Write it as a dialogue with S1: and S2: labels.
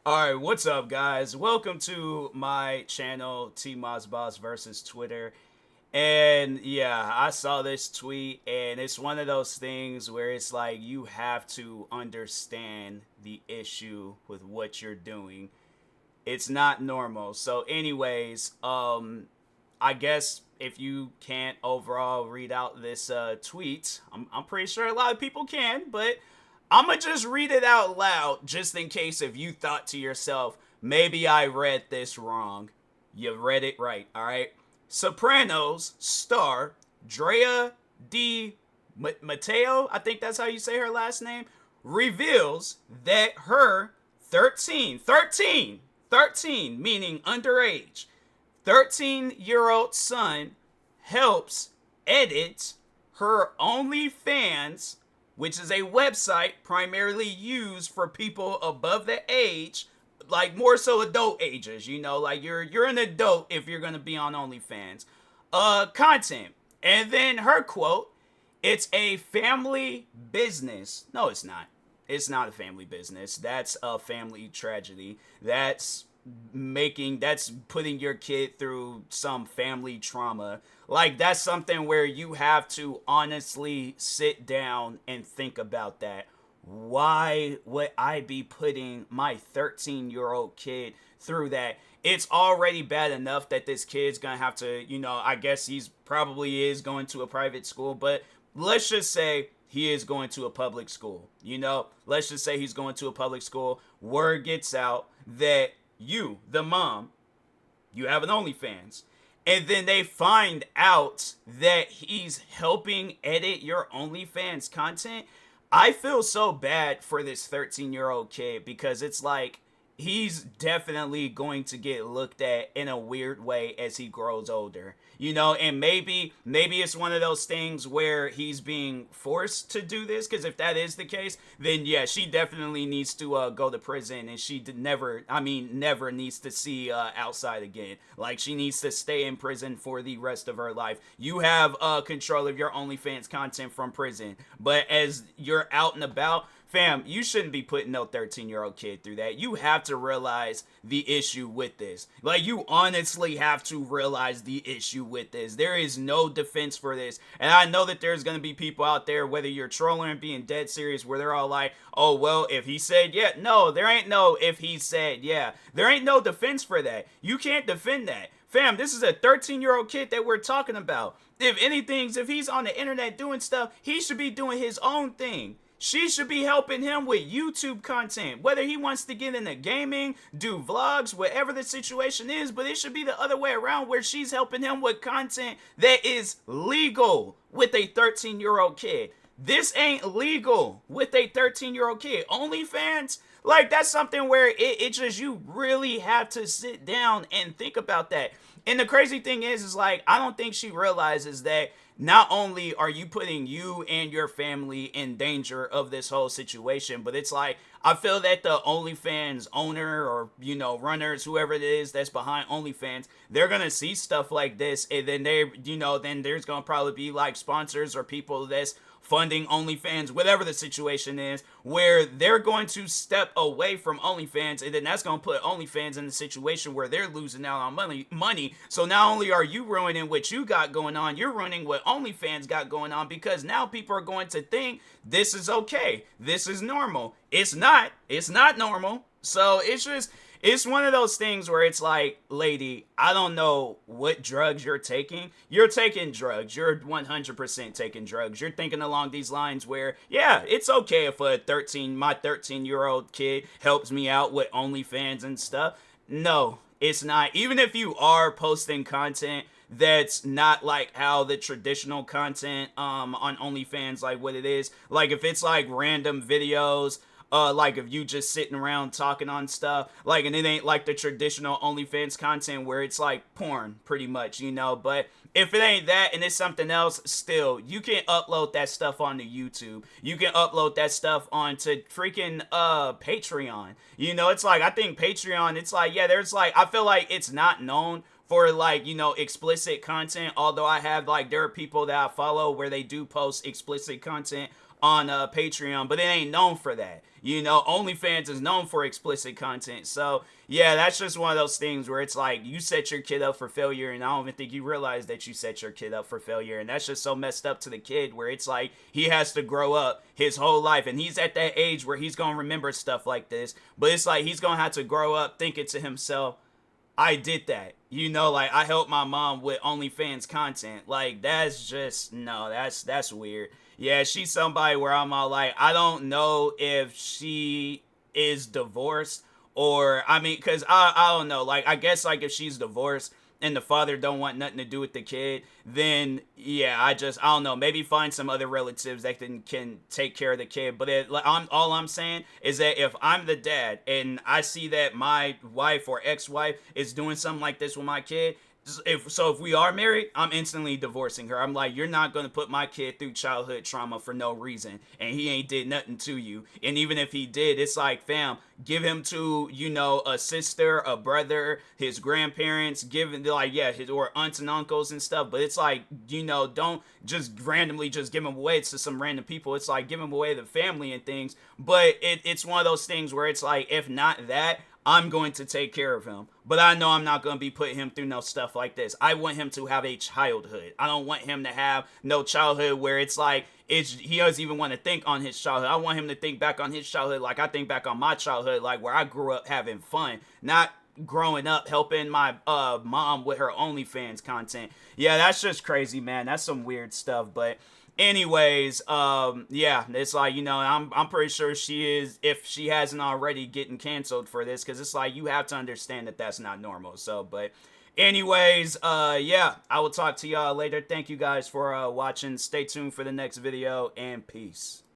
S1: Alright, what's up, guys? Welcome to my channel, TMossBoss versus Twitter. And yeah, I saw this tweet, and it's one of those things where it's like you have to understand the issue with what you're doing. It's not normal. So, anyways, I guess if you can't overall read out this tweet, I'm pretty sure a lot of people can, but I'm gonna just read it out loud just in case if you thought to yourself, maybe I read this wrong. You read it right, all right? Sopranos star Drea D. Mateo, I think that's how you say her last name, reveals that her 13, meaning underage, 13-year-old son helps edit her OnlyFans, which is a website primarily used for people above the age, like more so adult ages, like you're an adult if you're gonna be on OnlyFans. Content. And then her quote, it's a family business. No, it's not. It's not a family business. That's a family tragedy. That's putting your kid through some family trauma. Like, that's something where you have to honestly sit down and think about that. Why would I be putting my 13-year-old kid through that? It's already bad enough that this kid's gonna have to, I guess he's probably is going to a private school, but let's just say he is going to a public school. Let's just say he's going to a public school. Word gets out that you, the mom, you have an OnlyFans. And then they find out that he's helping edit your OnlyFans content. I feel so bad for this 13-year-old kid because it's like he's definitely going to get looked at in a weird way as he grows older. And maybe it's one of those things where he's being forced to do this, because if that is the case, then yeah, she definitely needs to go to prison, and she never needs to see outside again. Like, she needs to stay in prison for the rest of her life. You have control of your OnlyFans content from prison, but as you're out and about, fam, you shouldn't be putting no 13-year-old kid through that. You have to realize the issue with this. Like, you honestly have to realize the issue with this. There is no defense for this. And I know that there's going to be people out there, whether you're trolling and being dead serious, where they're all like, oh, well, if he said yeah. No, there ain't no if he said yeah. There ain't no defense for that. You can't defend that. Fam, this is a 13-year-old kid that we're talking about. If he's on the internet doing stuff, he should be doing his own thing. She should be helping him with YouTube content, whether he wants to get into gaming, do vlogs, whatever the situation is, but it should be the other way around, where she's helping him with content that is legal with a 13-year-old kid. This ain't legal with a 13-year-old kid. OnlyFans, like, that's something where it just, you really have to sit down and think about that. And the crazy thing is like, I don't think she realizes that not only are you putting you and your family in danger of this whole situation, but it's like, I feel that the OnlyFans owner, or, runners, whoever it is that's behind OnlyFans, they're going to see stuff like this. And then then there's going to probably be like sponsors or people that's funding OnlyFans, whatever the situation is, where they're going to step away from OnlyFans, and then that's going to put OnlyFans in the situation where they're losing out on money. So not only are you ruining what you got going on, you're ruining what OnlyFans got going on, because now people are going to think this is okay, this is normal. It's not normal. So it's one of those things where it's like, lady, I don't know what drugs you're taking. You're taking drugs. You're 100% taking drugs. You're thinking along these lines where, yeah, it's okay if my 13-year-old kid helps me out with OnlyFans and stuff. No, it's not. Even if you are posting content that's not like how the traditional content on OnlyFans, like what it is. Like, if it's like random videos, like if you just sitting around talking on stuff, like, and it ain't like the traditional OnlyFans content where it's like porn, pretty much, but if it ain't that and it's something else, still, you can upload that stuff onto YouTube. You can upload that stuff onto freaking Patreon. It's like, I think Patreon, it's like, yeah, there's like, I feel like it's not known for like, explicit content, although I have like, there are people that I follow where they do post explicit content on Patreon, but it ain't known for that. You know, OnlyFans is known for explicit content. So yeah, that's just one of those things where it's like you set your kid up for failure, and I don't even think you realize that you set your kid up for failure, and that's just so messed up to the kid where it's like he has to grow up his whole life, and he's at that age where he's gonna remember stuff like this, but it's like he's gonna have to grow up thinking to himself, I did that. You know, like I helped my mom with OnlyFans content. Like that's just no, that's weird. Yeah, she's somebody where I'm all like, I don't know if she is divorced or I mean, cause I don't know. Like I guess like if she's divorced and the father don't want nothing to do with the kid, then yeah, I don't know. Maybe find some other relatives that can take care of the kid. But all I'm saying is that if I'm the dad and I see that my wife or ex-wife is doing something like this with my kid, if we are married, I'm instantly divorcing her. I'm like, you're not gonna put my kid through childhood trauma for no reason, and he ain't did nothing to you. And even if he did, it's like, fam, give him to a sister, a brother, his grandparents, give him like his or aunts and uncles and stuff. But it's like don't just randomly just give him away to some random people. It's like give him away to the family and things. But it's one of those things where it's like if not that, I'm going to take care of him. But I know I'm not going to be putting him through no stuff like this. I want him to have a childhood. I don't want him to have no childhood where it's like he doesn't even want to think on his childhood. I want him to think back on his childhood like I think back on my childhood, like where I grew up having fun, not growing up helping my mom with her OnlyFans content. Yeah, that's just crazy, man. That's some weird stuff. But anyways, yeah, it's like I'm pretty sure she is, if she hasn't already, getting canceled for this, because it's like you have to understand that that's not normal. So but anyways, yeah, I will talk to y'all later. Thank you guys for watching. Stay tuned for the next video, and peace.